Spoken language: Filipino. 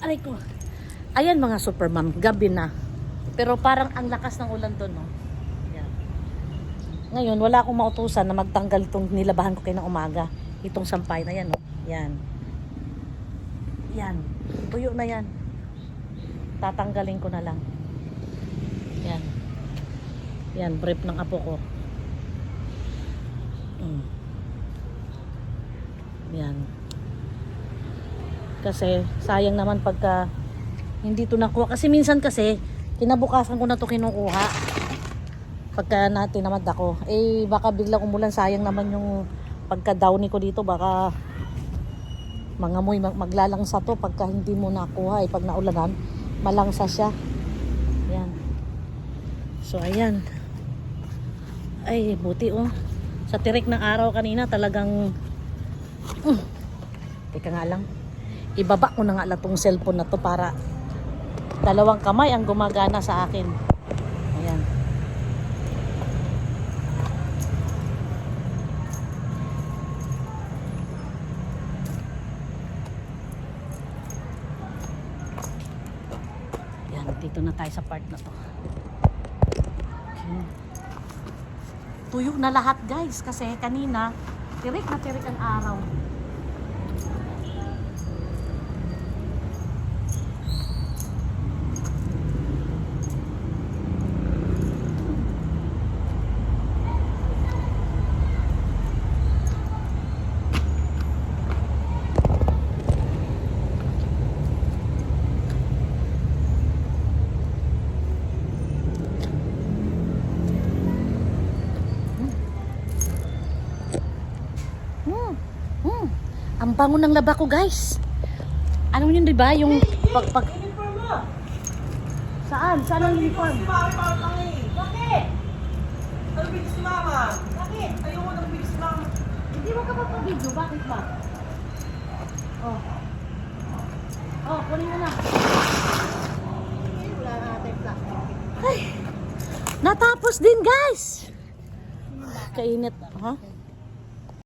Aray ko. Ayan mga super ma'am, gabi na. Pero parang ang lakas ng ulan doon, no? Yan. Ngayon, wala akong mautusan na magtanggal itong nilabahan ko kayo ng umaga. Itong sampay na yan, no? Yan. Yan. Tuyo na yan. Tatanggalin ko na lang. Yan. Yan, brief ng apo ko. Yan. Kasi sayang naman pagka hindi to nakuha. Kasi minsan kasi kinabukasan ko na to kinukuha. Pagka natinamad ako, eh baka biglang umulan, sayang naman yung pagka downy ko dito, baka mangamoy, maglalangsa to pagka hindi mo nakuha. Pag naulanan, malangsa siya. Yan. So ayan. Ay buti oh. Sa tirik ng araw kanina talagang teka nga lang, ibaba ko na nga lang tong cellphone na to para dalawang kamay ang gumagana sa akin. Ayan. Ayan, dito na tayo sa part na to. Okay. Tuyo na lahat guys kasi kanina tirik na tirik ang araw. Ang bango ng laba ko guys. Ano yun, diba? Yung pag... Saan? Saan ang uniform? Bakit? Nagbibig si mama. Bakit? Ayoko nagbibig si mama. Hindi mo ka magpa-video. Bakit ba? Oh. Oh, kunin mo na. Wala na natin plastic. Ay, natapos din guys. Kainit. Ha?